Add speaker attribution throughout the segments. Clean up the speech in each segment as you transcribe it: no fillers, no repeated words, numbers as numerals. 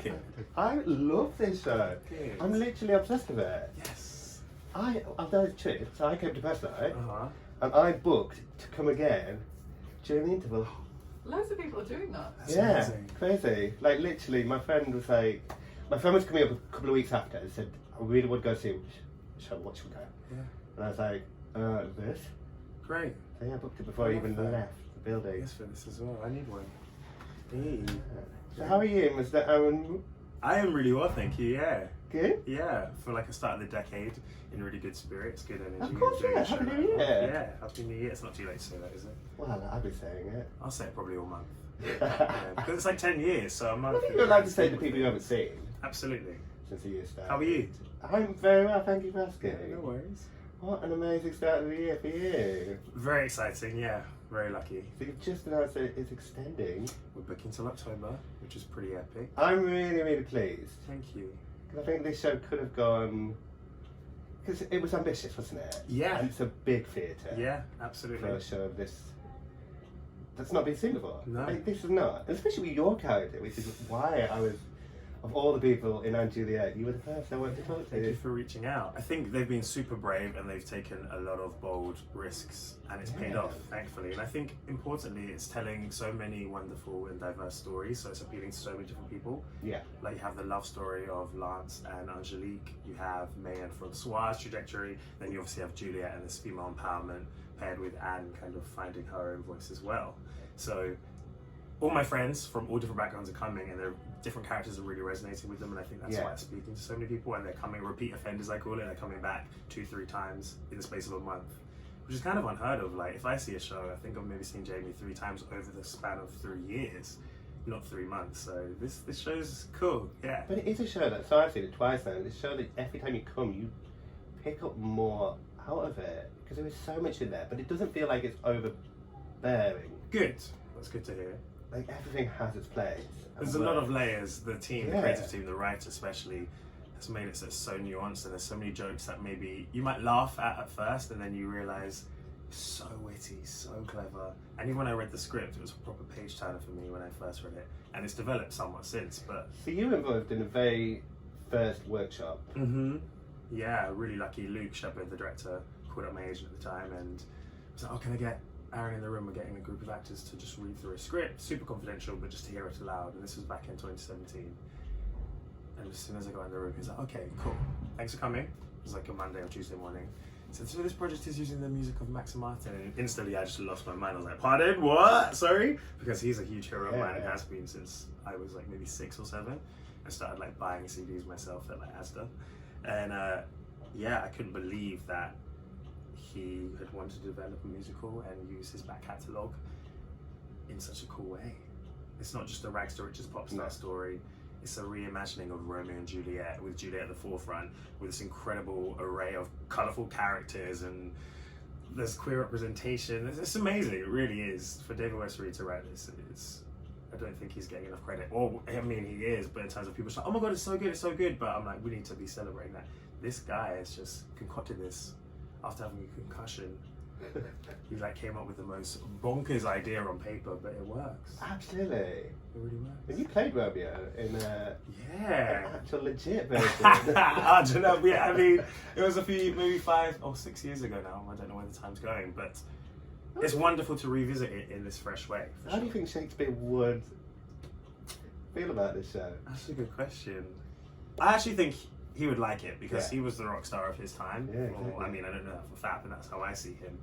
Speaker 1: like it?
Speaker 2: I love this show.
Speaker 1: Good.
Speaker 2: I'm literally obsessed with it.
Speaker 1: Yes.
Speaker 2: I've done a trip, so I came to Perth night,
Speaker 1: Uh-huh.
Speaker 2: and I booked to come again during the interval.
Speaker 3: Loads of people are doing that.
Speaker 1: That's
Speaker 2: yeah,
Speaker 1: amazing.
Speaker 2: crazy. Like literally, my friend was coming up a couple of weeks after and said, I really would go see what should we go?
Speaker 1: Yeah.
Speaker 2: And I was like, this.
Speaker 1: Great.
Speaker 2: So yeah, I booked it before I even
Speaker 1: that.
Speaker 2: left the building.
Speaker 1: Yes, for this as well. I need one. Hey.
Speaker 2: So how are you, Mr. Arun?
Speaker 1: I am really well, thank you. Yeah.
Speaker 2: Good?
Speaker 1: Yeah. For like a start of the decade, in really good spirits, good energy.
Speaker 2: Of course,
Speaker 1: enjoying
Speaker 2: yeah.
Speaker 1: the show
Speaker 2: Happy
Speaker 1: right
Speaker 2: New
Speaker 1: now.
Speaker 2: Year.
Speaker 1: Yeah. Happy New Year. It's not too late to say that, is it?
Speaker 2: Well, I'll be saying it.
Speaker 1: I'll say it probably all month. Yeah, because it's like 10 years, so I'm
Speaker 2: I
Speaker 1: not.
Speaker 2: think you'd like to say to people you haven't seen
Speaker 1: Absolutely.
Speaker 2: since the year started.
Speaker 1: How are you?
Speaker 2: I'm very well, thank you for asking.
Speaker 1: No worries.
Speaker 2: What an amazing start of the year for you.
Speaker 1: Very exciting, yeah. Very lucky.
Speaker 2: So you've just announced that it's extending.
Speaker 1: We're booking till October, which is pretty epic.
Speaker 2: I'm really, really pleased.
Speaker 1: Thank you.
Speaker 2: Because I think this show could have gone... Because it was ambitious, wasn't it?
Speaker 1: Yeah.
Speaker 2: And it's a big theatre.
Speaker 1: Yeah,
Speaker 2: For
Speaker 1: absolutely.
Speaker 2: a show of this... That's not been seen before.
Speaker 1: No.
Speaker 2: Like, this is not. Especially with your character, which is why I was... Of all the people in and Juliet, you were the first I wanted to talk to.
Speaker 1: Thank you for reaching out. I think they've been super brave and they've taken a lot of bold risks and it's paid
Speaker 2: Yeah.
Speaker 1: off, thankfully. And I think importantly, it's telling so many wonderful and diverse stories, so it's appealing to so many different people.
Speaker 2: Yeah.
Speaker 1: Like you have the love story of Lance and Angelique, you have May and Francois' trajectory, then you obviously have Juliet and this female empowerment paired with Anne kind of finding her own voice as well. So all my friends from all different backgrounds are coming and their different characters are really resonating with them, and I think that's
Speaker 2: Yeah.
Speaker 1: why it's speaking to so many people, and they're coming repeat offenders, I call it. They're coming back 2-3 times in the space of a month, which is kind of unheard of. Like if I see a show, I think I've maybe seen Jamie 3 times over the span of 3 years, not 3 months. So this show's cool, yeah.
Speaker 2: But it is a show that, so I've seen it twice now, and it's a show that every time you come, you pick up more out of it. Because there is so much in there, but it doesn't feel like it's overbearing.
Speaker 1: Good, that's good to hear.
Speaker 2: Like everything has its place.
Speaker 1: There's a lot of layers. The team, the
Speaker 2: Yeah.
Speaker 1: creative team, the writer especially, has made it so it's so nuanced, and there's so many jokes that maybe you might laugh at first, and then you realise it's so witty, so clever. And even when I read the script, it was a proper page turner for me when I first read it, and it's developed somewhat since. But
Speaker 2: So you were involved in the very first workshop.
Speaker 1: yeah, really lucky. Luke Sheppard, the director, called up my agent at the time and was like, "Oh, can I get Aaron in the room? We're getting a group of actors to just read through a script, super confidential, but just to hear it aloud." And this was back in 2017. And as soon as I got in the room, he was like, "Okay, cool. Thanks for coming." It was like a Monday or Tuesday morning. He said, "So this project is using the music of Max and Martin." And instantly I just lost my mind. I was like, "Pardon? What? Sorry?" Because he's a huge hero of mine and has been since I was like maybe 6 or 7. I started like buying CDs myself at like Asda. And yeah, I couldn't believe that he had wanted to develop a musical and use his back catalogue in such a cool way. It's not just a rags to riches pop star story. It's a reimagining of Romeo and Juliet, with Juliet at the forefront, with this incredible array of colourful characters, and there's queer representation. It's amazing, it really is. For David Westbury to write this, I don't think he's getting enough credit. Or, I mean, he is, but in terms of people saying, "Oh my god, it's so good," but I'm like, we need to be celebrating that. This guy has just concocted this after having a concussion. He like came up with the most bonkers idea on paper, but it works.
Speaker 2: Absolutely.
Speaker 1: It really works.
Speaker 2: And you played Romeo in an
Speaker 1: Yeah.
Speaker 2: actual legit version.
Speaker 1: I don't know. Yeah, I mean, it was maybe 5 or 6 years ago now. I don't know where the time's going, but it's wonderful to revisit it in this fresh way.
Speaker 2: How do you think Shakespeare would feel about this show?
Speaker 1: That's a good question. I actually think he would like it because
Speaker 2: Yeah.
Speaker 1: he was the rock star of his time.
Speaker 2: Yeah, exactly.
Speaker 1: Or, I mean, I don't know that for a fact, but that's how I see him.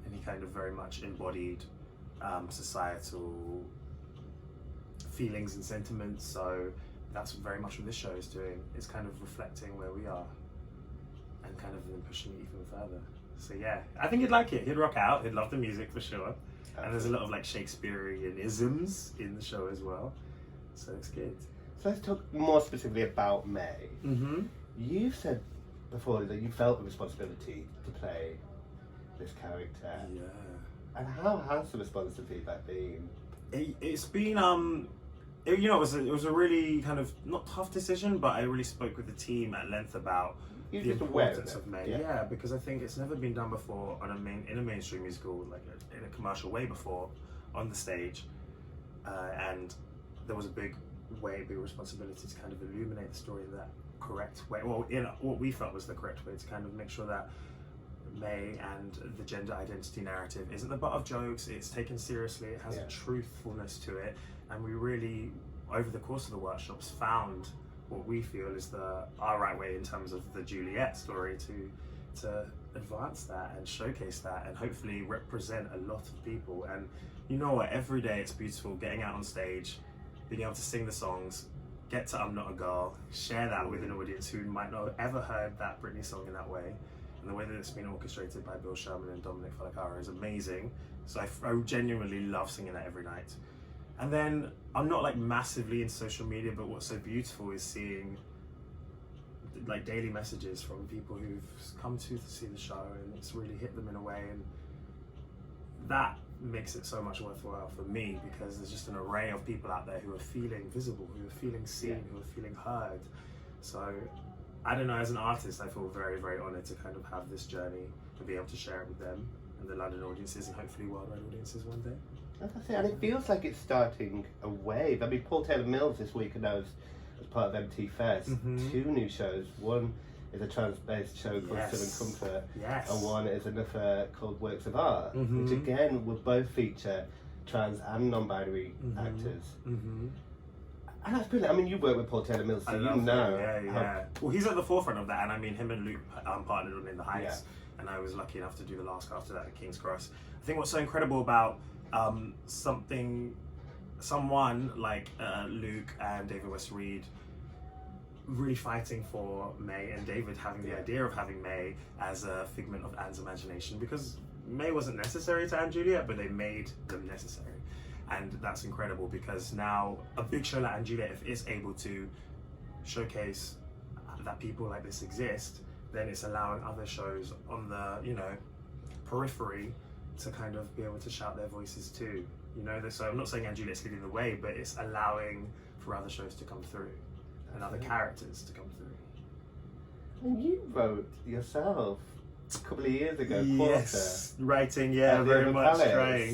Speaker 1: And he kind of very much embodied societal feelings and sentiments. So that's very much what this show is doing. It's kind of reflecting where we are and kind of then pushing it even further. So yeah, I think he'd like it. He'd rock out. He'd love the music for sure. And there's a lot of like Shakespearean isms in the show as well. So it's good.
Speaker 2: So let's talk more specifically about May.
Speaker 1: Mm-hmm.
Speaker 2: You've said before that you felt the responsibility to play this character.
Speaker 1: Yeah.
Speaker 2: And how has the response to feedback been?
Speaker 1: It's been it was a really kind of not tough decision, but I really spoke with the team at length about
Speaker 2: You're
Speaker 1: the
Speaker 2: just aware
Speaker 1: importance of May. Yeah, because I think it's never been done before in a mainstream musical, like in a commercial way before, on the stage, and there was a big way, big responsibility to kind of illuminate the story in that correct way, well, in what we felt was the correct way, to kind of make sure that May and the gender identity narrative isn't the butt of jokes, it's taken seriously, it has a truthfulness to it, and we really, over the course of the workshops, found what we feel is our right way in terms of the Juliet story to advance that and showcase that and hopefully represent a lot of people. And you know what, every day it's beautiful getting out on stage, being able to sing the songs, get to I'm Not a Girl, share that with an audience who might not have ever heard that Britney song in that way. And the way that it's been orchestrated by Bill Sherman and Dominic Falacaro is amazing. So I genuinely love singing that every night. And then I'm not like massively into social media, but what's so beautiful is seeing like daily messages from people who've come to see the show, and it's really hit them in a way, and that makes it so much worthwhile for me, because there's just an array of people out there who are feeling visible, who are feeling seen, who are feeling heard. So I don't know, as an artist, I feel very, very honoured to kind of have this journey and be able to share it with them and the London audiences and hopefully worldwide audiences one day.
Speaker 2: That's it, and it feels like it's starting a wave. I mean, Paul Taylor Mills this week announced, as part of MT Fest, 2 new shows. One is a trans-based show called Southern Comfort, and one is another called Works of Art, which again will both feature trans and non-binary actors. And that's brilliant. I mean, you work with Paul Taylor Mills, so you know.
Speaker 1: Yeah. Well, he's at the forefront of that, and I mean, him and Luke partnered on In the Heights, and I was lucky enough to do the last after that at King's Cross. I think what's so incredible about someone like Luke and David West Reed really fighting for May, and David having the idea of having May as a figment of Anne's imagination, because May wasn't necessary to Anne and Juliet, but they made them necessary. And that's incredible, because now a big show like Anne and Juliet, if it's able to showcase that people like this exist, then it's allowing other shows on the, you know, periphery to kind of be able to shout their voices too. You know, so I'm not saying Anne and Juliet's leading the way, but it's allowing for other shows to come through and other characters to come through.
Speaker 2: And you wrote yourself a couple of years ago,
Speaker 1: Yes, writing, very much,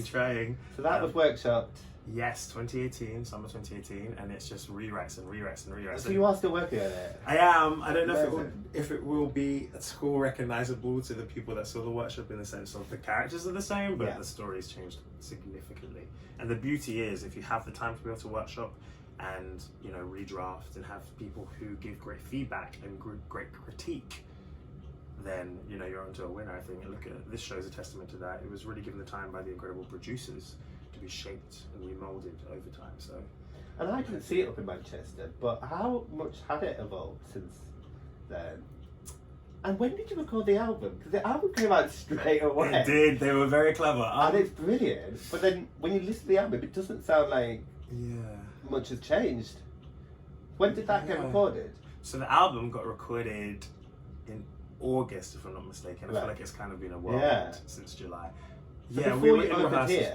Speaker 1: trying.
Speaker 2: So that was workshopped.
Speaker 1: Yes, 2018, summer 2018, and it's just rewrites and rewrites and rewrites.
Speaker 2: So you are still working on it?
Speaker 1: I am. I don't know if it will be at all recognisable to the people that saw the workshop, in the sense of the characters are the same, but the story's changed significantly. And the beauty is, if you have the time to be able to workshop and, you know, redraft and have people who give great feedback and great critique, then, you know, you're onto a winner. I think, look at this show is a testament to that. It was really given the time by the incredible producers to be shaped and remolded over time. So,
Speaker 2: and I didn't see it up in Manchester, but how much had it evolved since then? And when did you record the album? Because the album came out straight away.
Speaker 1: It did. They were very clever,
Speaker 2: and it's brilliant. But then when you listen to the album, it doesn't sound like much has changed. When did that get recorded?
Speaker 1: So the album got recorded in August, if I'm not mistaken. I feel like it's kind of been a whirlwind since July.
Speaker 2: So
Speaker 1: we were in
Speaker 2: rehearsals
Speaker 1: here.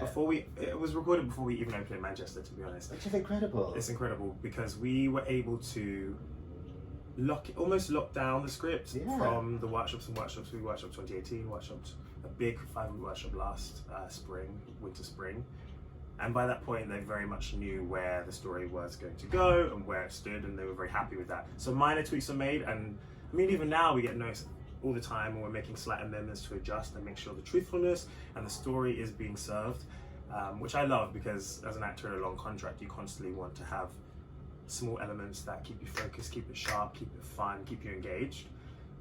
Speaker 1: It was recorded before we even opened in Manchester, to be honest.
Speaker 2: Which is incredible.
Speaker 1: It's incredible because we were able to almost lock down the script from the workshops. We workshopped 2018, workshopped a big 5-week workshop last winter spring. And by that point, they very much knew where the story was going to go and where it stood, and they were very happy with that. So minor tweaks are made, and I mean, even now we get notes all the time, and we're making slight amendments to adjust and make sure the truthfulness and the story is being served, which I love, because as an actor in a long contract, you constantly want to have small elements that keep you focused, keep it sharp, keep it fun, keep you engaged.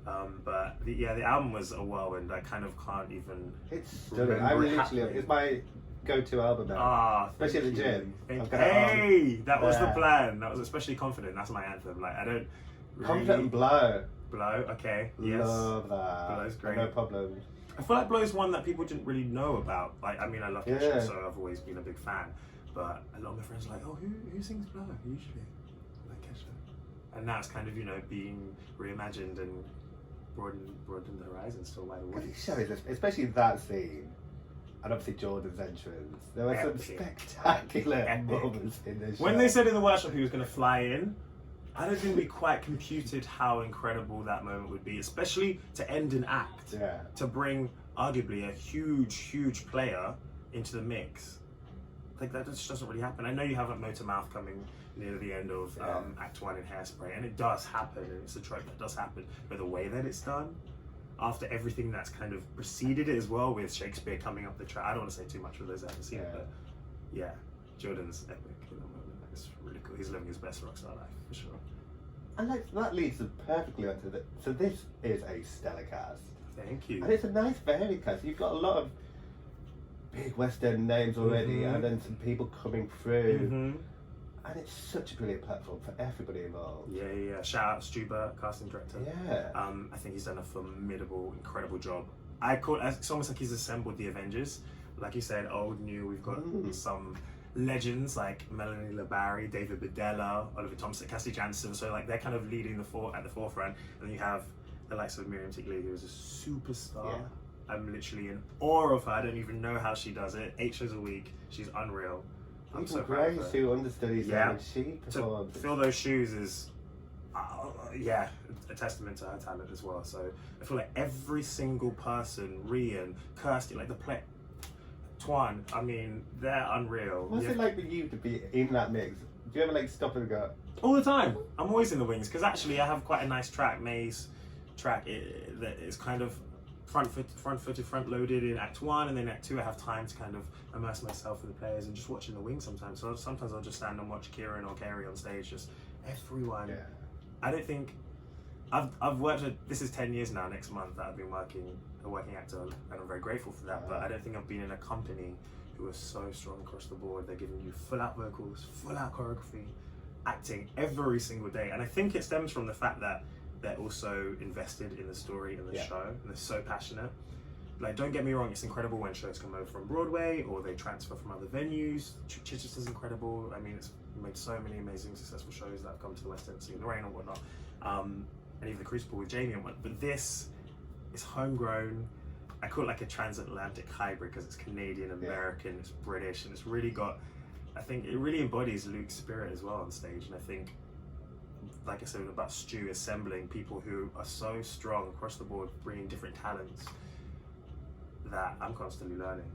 Speaker 1: But the album was a whirlwind. I kind of can't even.
Speaker 2: It's stunning. It's my go-to album now, especially at the gym.
Speaker 1: That was the plan. That was especially Confident. That's my anthem. Like, I don't really...
Speaker 2: Confident and Blow.
Speaker 1: Okay.
Speaker 2: Love that.
Speaker 1: Blow's great.
Speaker 2: No problem.
Speaker 1: I feel like Blow's one that people didn't really know about. Like, I mean, I love Kesha, so I've always been a big fan. But a lot of my friends are like, oh, who sings Blow usually? Like Kesha. And now it's kind of, you know, being reimagined and broadened the horizons to a wider audience.
Speaker 2: Especially that scene. And obviously Jordan's entrance. There were some spectacular moments in this show.
Speaker 1: When they said in the workshop he was going to fly in, I don't think we quite computed how incredible that moment would be, especially to end an act. To bring arguably a huge player into the mix. Like, that just doesn't really happen. I know you have a Motor Mouth coming near the end of Act 1 in Hairspray, and it does happen, and it's a trope that does happen, but the way that it's done, after everything that's kind of preceded it as well, with Shakespeare coming up the track, I don't want to say too much for those that haven't seen it, but yeah, Jordan's epic in the moment. It's really cool. He's living his best rockstar life, for sure.
Speaker 2: And that leads us perfectly onto the... So this is a stellar cast.
Speaker 1: Thank you.
Speaker 2: And it's a nice varied cast. You've got a lot of big Western names already, and then some people coming through. And it's such a brilliant platform for everybody involved.
Speaker 1: Yeah. Shout out Stuart, casting director.
Speaker 2: Yeah.
Speaker 1: I think he's done a formidable, incredible job. It's almost like he's assembled the Avengers. Like you said, old, new. We've got some legends like Melanie, Barrie, David Bedella, Oliver Tompsett, Cassidy, Janson. So like they're kind of leading at the forefront. And then you have the likes of Miriam-Teak, who is a superstar. Yeah. I'm literally in awe of her. I don't even know how she does it. 8 shows a week. She's unreal. I'm so proud of her.
Speaker 2: Who understudies her, and she performs.
Speaker 1: To fill those shoes is, a testament to her talent as well. So I feel like every single person, Rian, Kirsty, like the play, Twan, I mean, they're unreal.
Speaker 2: What's it like for you to be in that mix? Do you ever like stop and go?
Speaker 1: All the time. I'm always in the wings, because actually I have quite a nice track, May's track, that is kind of front-footed, front-loaded in Act 1, and then Act 2 I have time to kind of immerse myself with the players and just watching the wings sometimes. So sometimes I'll just stand and watch Kieran or Carrie on stage, just everyone. Yeah. I don't think... I've worked with... This is 10 years now, next month, that I've been a working actor, and I'm very grateful for that, but I don't think I've been in a company who are so strong across the board. They're giving you full-out vocals, full-out choreography, acting every single day. And I think it stems from the fact that they're also invested in the story and the show, and they're so passionate. Like, don't get me wrong, it's incredible when shows come over from Broadway or they transfer from other venues. Chichester's incredible. I mean, it's made so many amazing, successful shows that have come to the West End, Singing in the Rain and whatnot. And even The Crucible with Jamie and whatnot. But this is homegrown. I call it like a transatlantic hybrid because it's Canadian, American, it's British, and it's really got, I think it really embodies Luke's spirit as well on stage. And I think, like I said about Stu, assembling people who are so strong across the board, bringing different talents, that I'm constantly learning.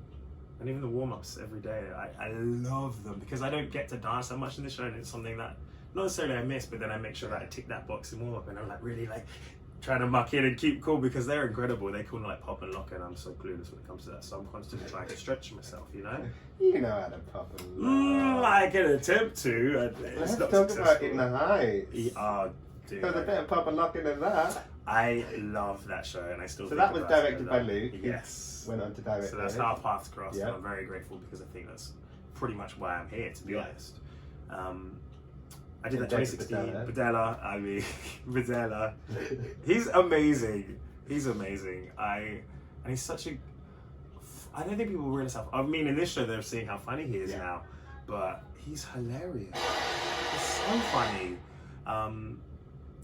Speaker 1: And even the warm-ups every day, I love them because I don't get to dance that much in the show, and it's something that not necessarily I miss, but then I make sure that I tick that box in warm-up, and I'm like really like trying to muck in and keep cool because they're incredible. They call me like pop and lock, and I'm so clueless when it comes to that. So I'm constantly trying to stretch myself, you know?
Speaker 2: You know how to pop and lock.
Speaker 1: I can attempt to.
Speaker 2: Let's talk about In the Heights.
Speaker 1: Dude,
Speaker 2: there's a bit of pop and locking in that.
Speaker 1: I love that show, and I still.
Speaker 2: So that was directed by Luke.
Speaker 1: Yes.
Speaker 2: Went on to direct.
Speaker 1: So that's how our paths crossed, and I'm very grateful because I think that's pretty much why I'm here, to be honest. I did that 2016. Bedella. I mean, Bedella. He's amazing. And he's such a. I don't think people realize how. I mean, in this show, they're seeing how funny he is now, but he's hilarious. He's so funny.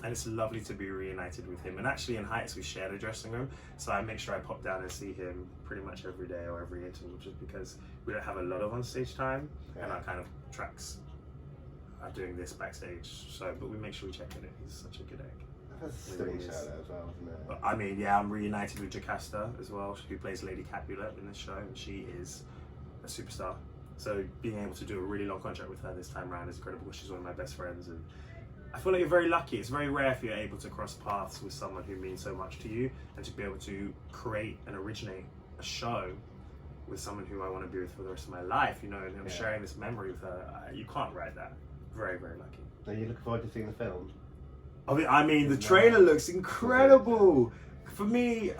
Speaker 1: And it's lovely to be reunited with him. And actually in Heights, we shared a dressing room, so I make sure I pop down and see him pretty much every day or every interval, just because we don't have a lot of on-stage time, and our kind of tracks are doing this backstage. So, but we make sure we check in. He's such a good egg.
Speaker 2: That's a stunning show as well, isn't it?
Speaker 1: But, I mean, yeah, I'm reunited with Jocasta as well, who plays Lady Capulet in this show, and she is a superstar. So being able to do a really long contract with her this time around is incredible. She's one of my best friends, and I feel like you're very lucky. It's very rare if you're able to cross paths with someone who means so much to you, and to be able to create and originate a show with someone who I want to be with for the rest of my life, you know, and I'm sharing this memory with her. You can't write that. Very, very lucky.
Speaker 2: Are you looking forward to seeing the film?
Speaker 1: I mean, the trailer looks incredible. For me,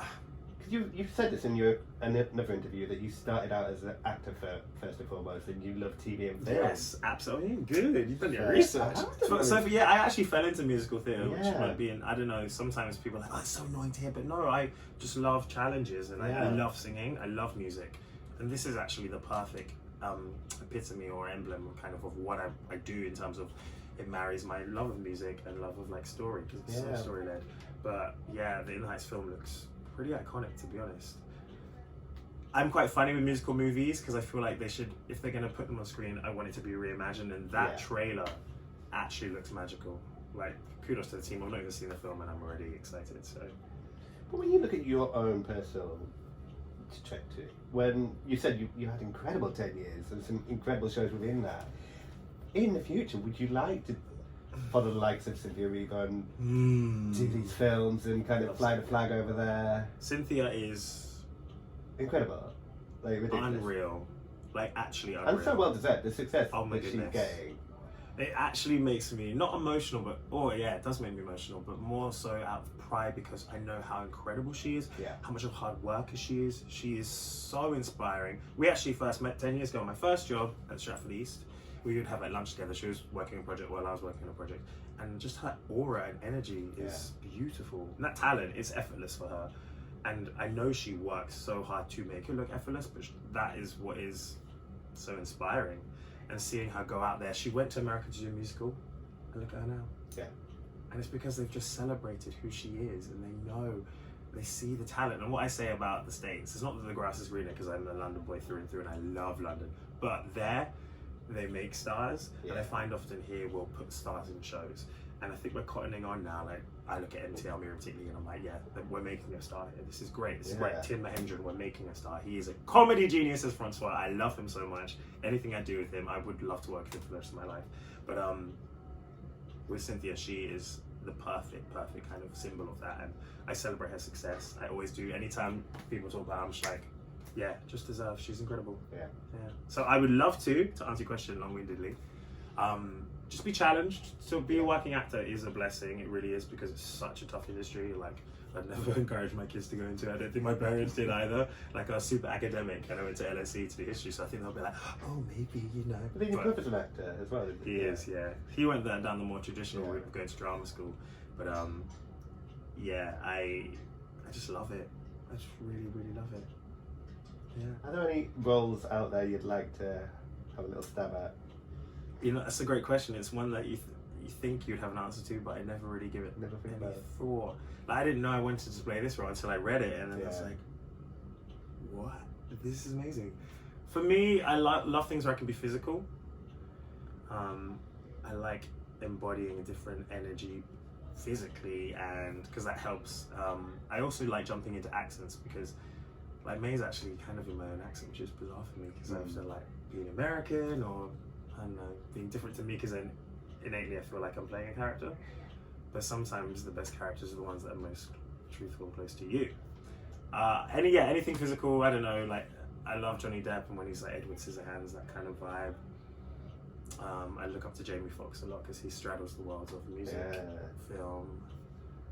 Speaker 2: you've said this in another interview that you started out as an actor first and foremost, and you love TV and film.
Speaker 1: Yes, absolutely. Good. You've done your research. So yeah, I actually fell into musical theatre, which might be, I don't know, sometimes people are like, oh, it's so annoying to hear, but no, I just love challenges, and I love singing, I love music. And this is actually the perfect epitome or emblem kind of what I do, in terms of it marries my love of music and love of like story, because it's so story-led. But yeah, the In the Heights film looks pretty iconic, to be honest. I'm quite funny with musical movies because I feel like they should, if they're going to put them on screen, I want it to be reimagined, and that trailer actually looks magical. Like, kudos to the team. I've not even seen the film and I'm already excited. So,
Speaker 2: but when you look at your own personal trajectory, when you said you had incredible 10 years and some incredible shows within that, in the future, would you like to follow the likes of Cynthia Erivo and do these films and kind of fly the flag over there?
Speaker 1: Cynthia is
Speaker 2: incredible, like ridiculous.
Speaker 1: Unreal, like actually unreal.
Speaker 2: And so well deserved. The success
Speaker 1: that
Speaker 2: she's getting.
Speaker 1: It actually makes me not emotional, but it does make me emotional, but more so out of pride because I know how incredible she is, how much of a hard worker she is. She is so inspiring. We actually first met 10 years ago. My first job at Stratford East, we would have like lunch together. She was working on a project while I was working on a project, and just her aura and energy is beautiful. And that talent is effortless for her, and I know she works so hard to make it look effortless, but that is what is so inspiring. And seeing her go out there, she went to America to do a musical, and look at her now.
Speaker 2: Yeah.
Speaker 1: And it's because they've just celebrated who she is, and they see the talent. And what I say about the States, it's not that the grass is greener because I'm a London boy through and through, and I love London. But there, they make stars, and I find often here we'll put stars in shows. And I think we're cottoning on now. Like I look at MTL, Miriam-Teak, and I'm like, we're making a star here. This is great. This is great. Tim Mahendran, we're making a star. He is a comedy genius as Francois. I love him so much. Anything I do with him, I would love to work with him for the rest of my life. But with Cynthia, she is the perfect kind of symbol of that. And I celebrate her success. I always do. Anytime people talk about her, I'm just like, just deserves. She's incredible. Yeah. So I would love to answer your question long-windedly. Just be challenged. To be a working actor is a blessing. It really is, because it's such a tough industry. Like I'd never encourage my kids to go into it. I don't think my parents did either. Like I was super academic and I went to LSE to do history, so I think they'll be like, oh, maybe, you know.
Speaker 2: I think your brother's an actor as well, isn't he?
Speaker 1: He is, yeah. He went down the more traditional route of going to drama school. But I just love it. I just really, really love it. Yeah.
Speaker 2: Are there any roles out there you'd like to have a little stab at?
Speaker 1: You know, that's a great question. It's one that you think you'd have an answer to, but I never really give it any thought. Like, I didn't know I wanted to play this role until I read it, and then I was like, what? This is amazing. For me, I love things where I can be physical. I like embodying a different energy physically, and because that helps. I also like jumping into accents, because like May's actually kind of in my own accent, which is bizarre for me, because I have to like being American, or I don't know, being different to me, because then innately I feel like I'm playing a character. But sometimes the best characters are the ones that are most truthful and close to you. Anything physical, I don't know, like I love Johnny Depp, and when he's like Edward Scissorhands, that kind of vibe. I look up to Jamie Foxx a lot because he straddles the worlds of music, film.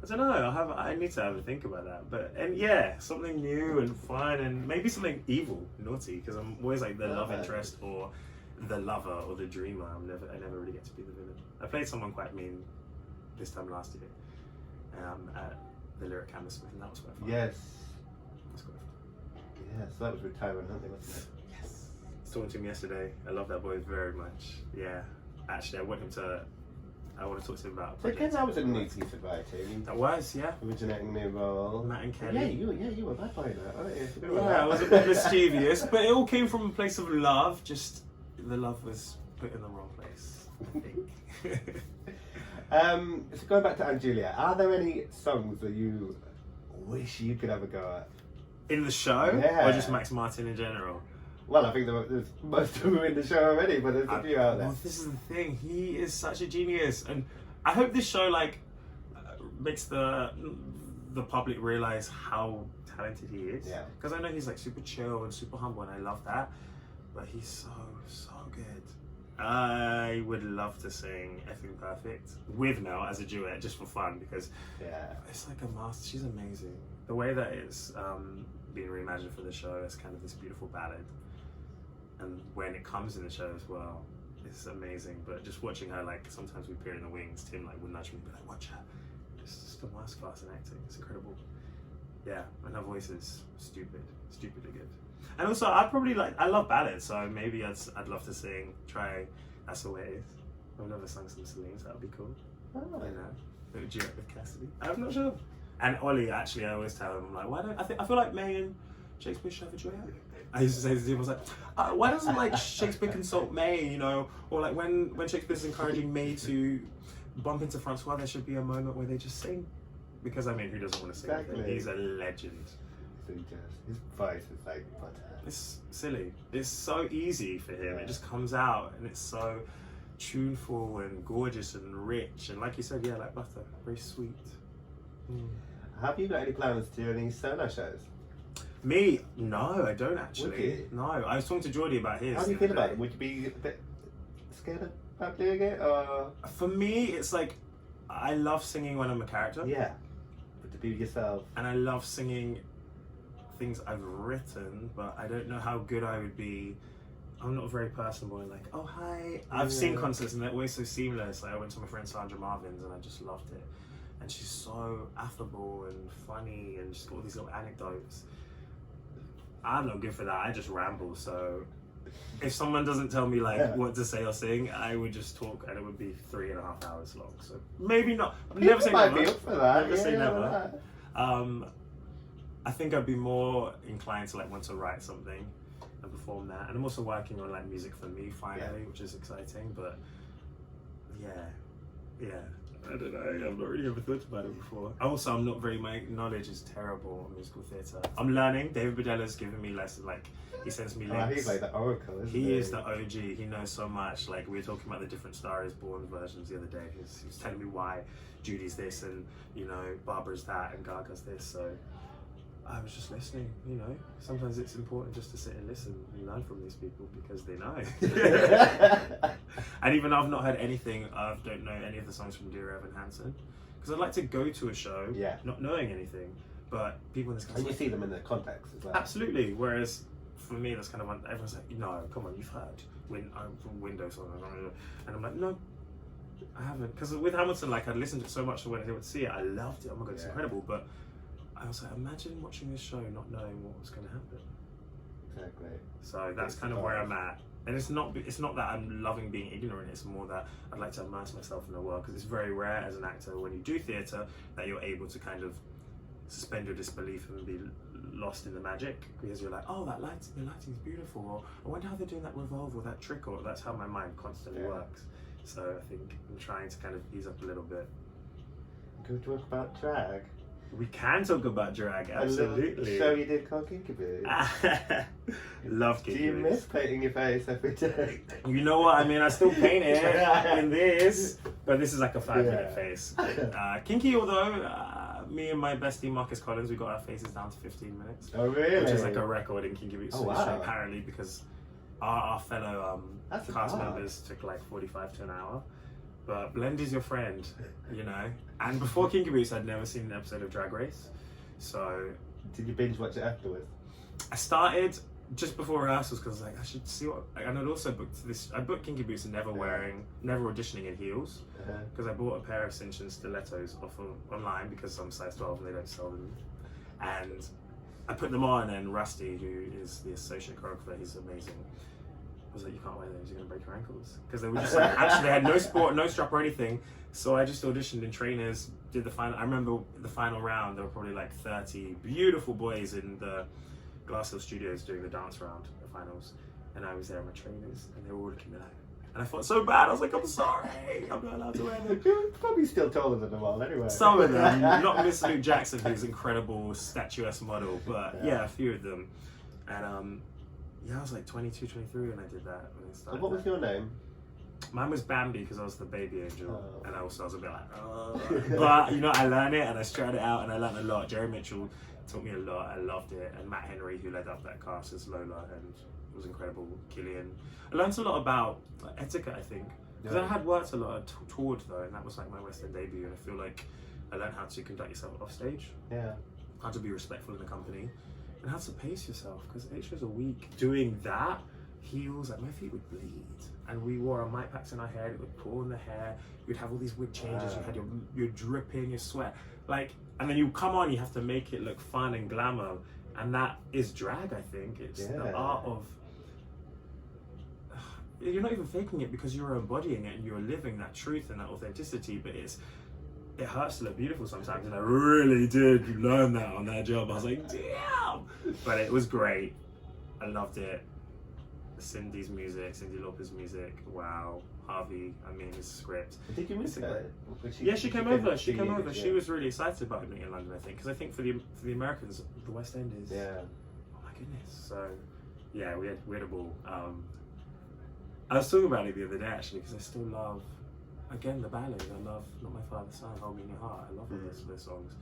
Speaker 1: I don't know, I need to have a think about that. But something new and fun, and maybe something evil, naughty, because I'm always like the love interest or the lover or the dreamer. I never really get to be the villain. I played someone quite mean this time last year at the Lyric Hammersmith, and that was quite fun.
Speaker 2: Yes.
Speaker 1: That's quite fun.
Speaker 2: Yeah, so that was with Tyrone, Huntley, wasn't it?
Speaker 1: Yes. I was talking to him yesterday. I love that boy very much. Yeah. Actually, I want to talk to him about a project.
Speaker 2: So again, that was a new piece of writing.
Speaker 1: That was, yeah.
Speaker 2: Originating new role.
Speaker 1: Matt and Kelly.
Speaker 2: You were bad boy in that, weren't you?
Speaker 1: I was a bit mischievous, but it all came from a place of love. Just the love was put in the wrong place, I think.
Speaker 2: So going back to Anne Juliet, are there any songs that you wish you could have a go at?
Speaker 1: In the show?
Speaker 2: Yeah.
Speaker 1: Or just Max Martin in general?
Speaker 2: Well, I think there's most of them in the show already, but there's a few out there.
Speaker 1: Well, this is the thing. He is such a genius, and I hope this show makes the public realize how talented he is.
Speaker 2: Yeah.
Speaker 1: Because I know he's like super chill and super humble, and I love that. But he's so good. I would love to sing Effing Perfect with Mel as a duet, just for fun, because it's like a master. She's amazing. The way that it's being reimagined for the show is kind of this beautiful ballad, and when it comes in the show as well, it's amazing. But just watching her, like sometimes we appear in the wings, Tim would nudge me and be like, watch her. It's just a masterclass in acting. It's incredible. Yeah, and her voice is stupidly good. And also, I love ballads, so maybe I'd love to try That's the Way It Is. I've never sung some Celine, so that would be cool.
Speaker 2: Oh.
Speaker 1: You know, a duet with Cassidy. I'm not sure. And Ollie, actually, I always tell him, I'm like, I feel like May and Shakespeare should have a duet. I used to say to him, I was like, why doesn't like Shakespeare consult May, you know? Or like when Shakespeare's encouraging May to bump into Francois, there should be a moment where they just sing. Because I mean, who doesn't want to sing?
Speaker 2: Exactly.
Speaker 1: He's a legend.
Speaker 2: His voice is like butter.
Speaker 1: It's silly. It's so easy for him. It just comes out, and it's so tuneful and gorgeous and rich, and like you said, yeah, like butter, very sweet.
Speaker 2: Have you got any plans to do any solo shows?
Speaker 1: Me? No, I don't actually.
Speaker 2: Would you?
Speaker 1: No, I was talking to Geordie about his.
Speaker 2: How do you feel about it? Would you be a bit scared about doing it, or?
Speaker 1: For me, it's like, I love singing when I'm a character.
Speaker 2: Yeah, but to be yourself.
Speaker 1: And I love singing things I've written, but I don't know how good I would be. I'm not very personable and like, oh hi. I've seen concerts and they're always so seamless. Like I went to my friend Sandra Marvin's and I just loved it. And she's so affable and funny and she's got all these little anecdotes. I'm not good for that. I just ramble. So if someone doesn't tell me like what to say or sing, I would just talk and it would be 3.5 hours long. So maybe not. Never say never.
Speaker 2: Be up for that.
Speaker 1: Never say never. I think I'd be more inclined to like want to write something and perform that. And I'm also working on like music for me finally, which is exciting. But yeah. I don't know, I've not really ever thought about it before. Also, my knowledge is terrible on musical theatre. I'm learning. David Bedella's giving me lessons, like, he sends me links.
Speaker 2: He's like the oracle, isn't he?
Speaker 1: He is the OG, he knows so much. Like, we were talking about the different Star is Born versions the other day. He was telling me why Judy's this and, you know, Barbara's that and Gaga's this, so I was just listening, you know. Sometimes it's important just to sit and listen and learn from these people because they know. And even though I've not heard anything, I don't know any of the songs from Dear Evan Hansen. Because I'd like to go to a show not knowing anything, but people in this country...
Speaker 2: And you see them in their context as well.
Speaker 1: Absolutely, whereas for me that's kind of, everyone's like, no, come on, you've heard from Windows or and I'm like, no, I haven't. Because with Hamilton, like I'd listened to it so much when I would see it, I loved it, oh my god, it's incredible, but I was like, imagine watching this show not knowing what was going to happen.
Speaker 2: Exactly.
Speaker 1: So that's kind of where I'm at. And it's not that I'm loving being ignorant, it's more that I'd like to immerse myself in the world, because it's very rare as an actor when you do theatre that you're able to kind of suspend your disbelief and be lost in the magic, because you're like, oh, the lighting's beautiful, or I wonder how they're doing that revolve or that trick, or that's how my mind constantly works. So I think I'm trying to kind of ease up a little bit.
Speaker 2: Good talk about drag.
Speaker 1: We can talk about drag, absolutely.
Speaker 2: So you did called Kinky Boots.
Speaker 1: Love Kinky
Speaker 2: Do you miss painting your face every day?
Speaker 1: You know what, I mean, I still paint it in this, but this is like a 5-minute face. Kinky, although, me and my bestie Marcus Collins, we got our faces down to 15 minutes.
Speaker 2: Oh really?
Speaker 1: Which is like a record in Kinky Boots history, apparently, because our fellow cast members took like 45 to an hour. But blend is your friend, you know. And before Kinky Boots, I'd never seen an episode of Drag Race. So...
Speaker 2: Did you binge watch it afterwards?
Speaker 1: I started just before rehearsals because I was like, I should see what... And I'd also booked this... I booked Kinky Boots and never auditioning in heels. Because I bought a pair of cinch and stilettos off online because I'm size 12 and they don't sell them. And I put them on and Rusty, who is the associate choreographer, he's amazing. I was like, you can't wear those, you're gonna break your ankles. Because they were just like, actually they had no sport, no strap or anything. So I just auditioned in trainers, did the final, I remember the final round, there were probably like 30 beautiful boys in the Glass Hill Studios doing the dance round, the finals. And I was there in my trainers and they were all looking at me like, and I felt so bad, I was like, I'm sorry, I'm not allowed to wear them.
Speaker 2: You're probably still taller than them all anyway.
Speaker 1: Some of them, not Miss Luke Jackson, who's an incredible statuesque model, but yeah, a few of them. And yeah, I was like 22, 23 when I did that. When I started.
Speaker 2: And what was your name?
Speaker 1: Mine was Bambi because I was the baby angel, and I was a bit like, oh. But you know, I learned it and I tried it out and I learned a lot. Jerry Mitchell taught me a lot. I loved it, and Matt Henry, who led up that cast as Lola, and it was incredible. Killian. I learned a lot about etiquette, I think, because I had worked a lot, toured though, and that was like my West End debut, and I feel like I learned how to conduct yourself off stage.
Speaker 2: Yeah.
Speaker 1: How to be respectful in the company. And how to pace yourself, because 8 shows a week doing that, heels, like my feet would bleed. And we wore our mic packs in our hair, it would pull in the hair, you'd have all these wig changes, you had your dripping, your sweat. Like, and then you come on, you have to make it look fun and glamour. And that is drag, I think. It's the art of, you're not even faking it because you're embodying it and you're living that truth and that authenticity, but it hurts to look beautiful sometimes, and I really did learn that on that job. I was like, damn! But it was great. I loved it. Cindy Lauper's music, wow. Harvey, I mean, his script.
Speaker 2: Did you miss her?
Speaker 1: Yeah, she came over. She came over. She was really excited about being in London, I think, because I think for the Americans, the West End is. Yeah. Oh my goodness. So, yeah, we had a ball. I was talking about it the other day actually because I still love, again, the ballads. I love Not My Father's Son, Hold Me in Your Heart. I love all those songs.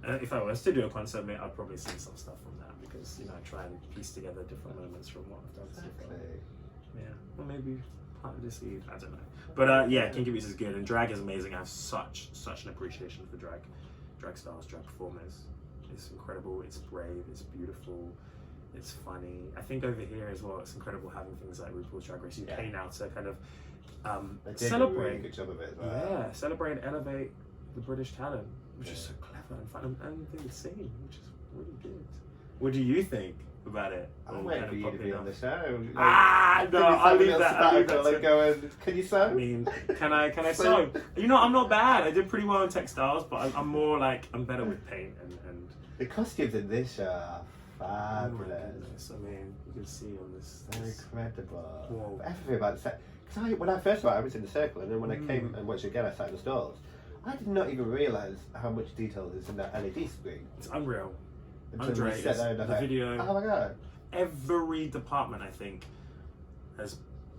Speaker 1: And if I was to do a concert, mate, I'd probably sing some stuff from that because, you know, try and piece together different moments from what I've done so far. Yeah, or maybe Plant the Seed, I don't know. But yeah, Kinky Beats is good and drag is amazing. I have such an appreciation for drag stars, drag performers. It's incredible, it's brave, it's beautiful, it's funny. I think over here as well, it's incredible having things like RuPaul's Drag Race UK now to kind of celebrate.
Speaker 2: A really good job of it.
Speaker 1: Yeah, celebrate and elevate the British talent, which is so clever and fun, and they would sing, which is really good. What do you think about it?
Speaker 2: I'm waiting for you to be on the show.
Speaker 1: No, I'll leave that.
Speaker 2: Can you sew?
Speaker 1: I mean, can I sew? You know, I'm not bad. I did pretty well in textiles, but I'm more like, I'm better with paint and
Speaker 2: the costumes in this show are fabulous.
Speaker 1: Oh my goodness, I mean, you can see on this.
Speaker 2: They're incredible.
Speaker 1: Whoa.
Speaker 2: Everything about the set. Because when I first saw it, I was in the circle, and then when I came and watched it again, I sat in the stalls. I did not even realise how much detail is in that LED screen.
Speaker 1: It's unreal.
Speaker 2: Until we sat there and
Speaker 1: the video.
Speaker 2: Oh my god.
Speaker 1: Every department, I think, has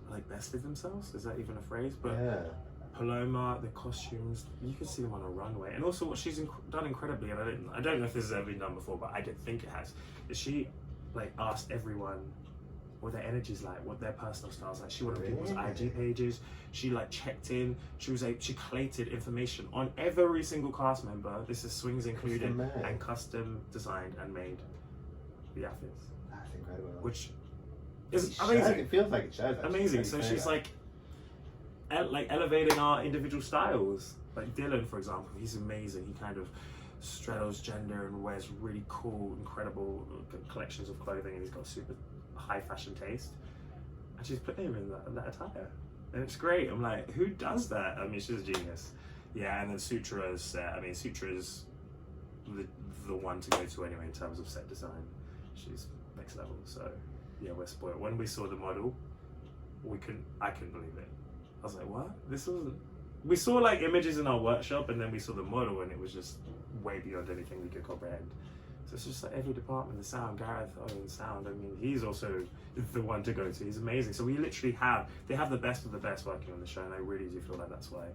Speaker 1: like bested themselves. Is that even a phrase? But
Speaker 2: yeah.
Speaker 1: Paloma, the costumes, you can see them on a runway. And also what she's done incredibly, and I don't know if this has ever been done before, but I don't think it has, is she like asked everyone what their energy's like, what their personal style's like. She went on people's IG pages, she like checked in, she collated information on every single cast member, this is swings included, and custom designed and made the outfits.
Speaker 2: That's incredible.
Speaker 1: Which is amazing.
Speaker 2: It feels like it shows.
Speaker 1: Amazing. So she's like elevating our individual styles. Like Dylan, for example, he's amazing. He kind of straddles gender and wears really cool, incredible collections of clothing, and he's got super high fashion taste. And she's putting him in that attire, and it's great. I'm like, who does that? I mean, she's a genius. Yeah, and then Sutra's. I mean, Sutra's the one to go to anyway in terms of set design. She's next level. So yeah, we're spoiled. When we saw the model, I couldn't believe it. I was like, what? This wasn't... We saw like images in our workshop, and then we saw the model, and it was just way beyond anything we could comprehend. So it's just like every department, the sound, Gareth owns sound. I mean, he's also the one to go to. He's amazing. So we literally they have the best of the best working on the show, and I really do feel like that's why.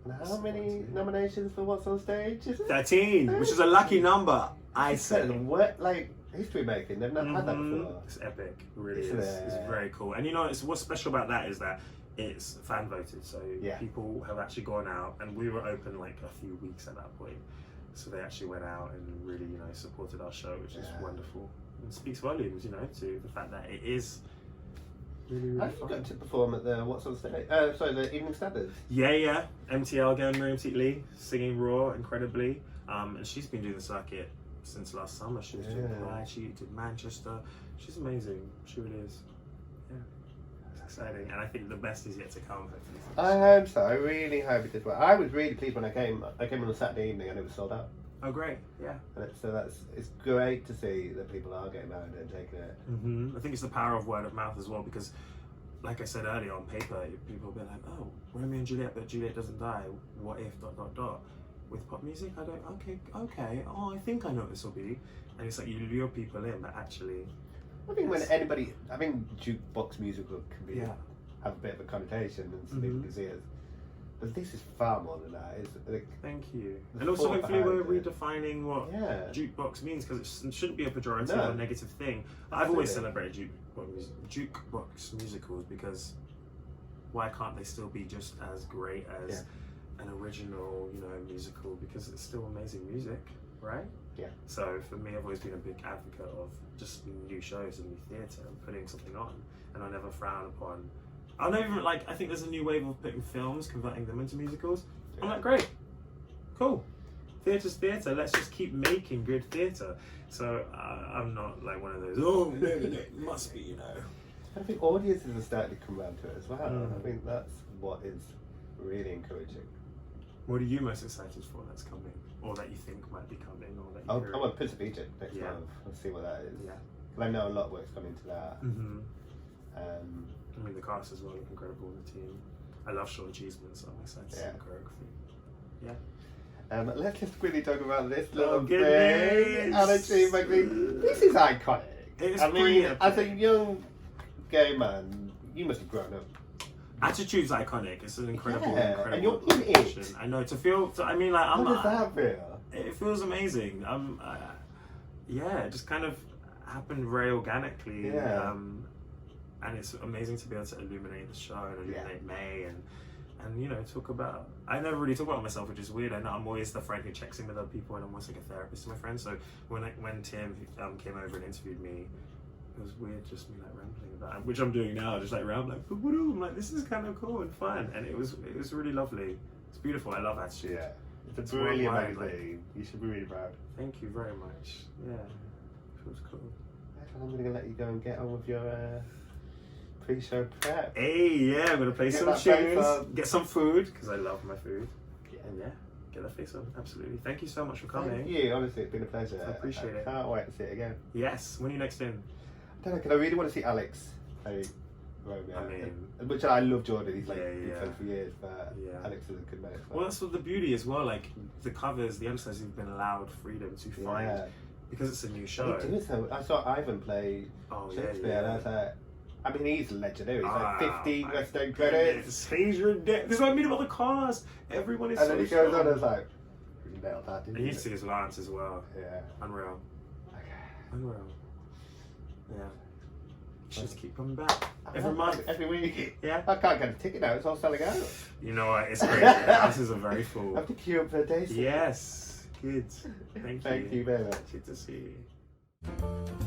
Speaker 2: And how many nominations for What's on Stage?
Speaker 1: 13, which is a lucky number, I say.
Speaker 2: Like history making, they've never had that before.
Speaker 1: It's epic, it really is. It's very cool. And you know, what's special about that is that it's fan voted, so people have actually gone out, and we were open like a few weeks at that point, so they actually went out and really, you know, supported our show, which is wonderful. And speaks volumes, you know, to the fact that it is really, really
Speaker 2: Have you got to perform at the What's on Stage? The Evening Standards?
Speaker 1: Yeah. MTL again, Miriam-Teak singing Raw incredibly, and she's been doing the circuit since last summer. She was doing Pride, she did Manchester. She's amazing, she really is. Yeah. Exciting, and I think the best is yet to come. Hopefully.
Speaker 2: I hope so. I really hope it did well. I was really pleased when I came. I came on a Saturday evening and it was sold out.
Speaker 1: Oh, great! Yeah.
Speaker 2: And it's great to see that people are getting behind it and taking it.
Speaker 1: I think it's the power of word of mouth as well, because, like I said earlier, on paper, people will be like, "Oh, Romeo and Juliet, but Juliet doesn't die. What if ... With pop music, I don't. Okay. Oh, I think I know what this will be, and it's like you lure people in, but actually.
Speaker 2: I think jukebox musical can be have a bit of a connotation and some people can see it. But this is far more than that. It's like,
Speaker 1: thank you. And also, hopefully, we're redefining what jukebox means, because it shouldn't be a pejorative or a negative thing. I've always celebrated jukebox musicals, because why can't they still be just as great as an original, you know, musical? Because it's still amazing music, right? Yeah. So for me, I've always been a big advocate of just new shows and new theatre and putting something on, and I never frown upon. I think there's a new wave of putting films, converting them into musicals. I'm like, great, cool. Theatre's theatre. Let's just keep making good theatre. So I'm not like one of those. Oh no, it must be, you know.
Speaker 2: I think audiences are starting to come around to it as well. I think that's what is really encouraging.
Speaker 1: What are you most excited for that's coming, or that you think might be coming, or that you
Speaker 2: I want Prince of Egypt next month. Let's see what that is. Yeah, because I know a lot of work's coming to that.
Speaker 1: I mean, the cast as well look incredible in the team. I love Sean Cheeseman, so I'm excited to see the choreography. Yeah.
Speaker 2: Let's just quickly talk about this little bit. This is iconic.
Speaker 1: It is brilliant.
Speaker 2: As a young gay man, you must have grown up.
Speaker 1: Attitude's iconic. It's an incredible, incredible
Speaker 2: and you're in
Speaker 1: competition.
Speaker 2: it.
Speaker 1: I know, to feel, I mean, like,
Speaker 2: How does that feel?
Speaker 1: It feels amazing. Yeah, it just kind of happened very organically.
Speaker 2: Yeah.
Speaker 1: And it's amazing to be able to illuminate the show and illuminate May and you know, talk about. I never really talk about myself, which is weird. I know I'm always the friend who checks in with other people, and I'm almost like a therapist to my friends. So when Tim came over and interviewed me, it was weird just me like rambling about it, which I'm doing now, just like rambling. I'm like, this is kind of cool and fun, and it was really lovely. It's beautiful. I love Attitude.
Speaker 2: Yeah, it's a brilliant magazine. You should be really proud.
Speaker 1: Thank you very much. Yeah, it feels cool.
Speaker 2: I'm gonna let you go and get on with your pre-show prep.
Speaker 1: Hey, yeah, I'm gonna play some tunes, get some food because I love my food, and get that face on. Absolutely. Thank you so much for coming.
Speaker 2: Thank you. Honestly, it's been a pleasure.
Speaker 1: I appreciate it.
Speaker 2: Can't wait to see it again.
Speaker 1: Yes. When are you next in?
Speaker 2: I don't know, because I really want to see Alex play Romeo.
Speaker 1: I mean,
Speaker 2: which I love Jordan. He's like
Speaker 1: yeah.
Speaker 2: been friends for years, but Alex is a good mate.
Speaker 1: Well, that's what the beauty as well. Like the covers, the understudies have been allowed freedom to find because it's a new show.
Speaker 2: I saw Ivan play Shakespeare, and I was like, I mean, he's legendary. He's like 15 West End credits.
Speaker 1: He's ridiculous. This is what I mean about the cast. Everyone is
Speaker 2: and
Speaker 1: so
Speaker 2: then he goes on and is like, you nailed that, didn't you?
Speaker 1: And you see his lines as well.
Speaker 2: Yeah.
Speaker 1: Unreal.
Speaker 2: Okay.
Speaker 1: Unreal. Yeah. Just keep coming back. Every month.
Speaker 2: Every week.
Speaker 1: Yeah.
Speaker 2: I can't get a ticket now, it's all selling out.
Speaker 1: You know what? It's great. This is a very full.
Speaker 2: I have to queue up for a day.
Speaker 1: Yes. Good. Thank you.
Speaker 2: Thank you very much.
Speaker 1: Good to see you.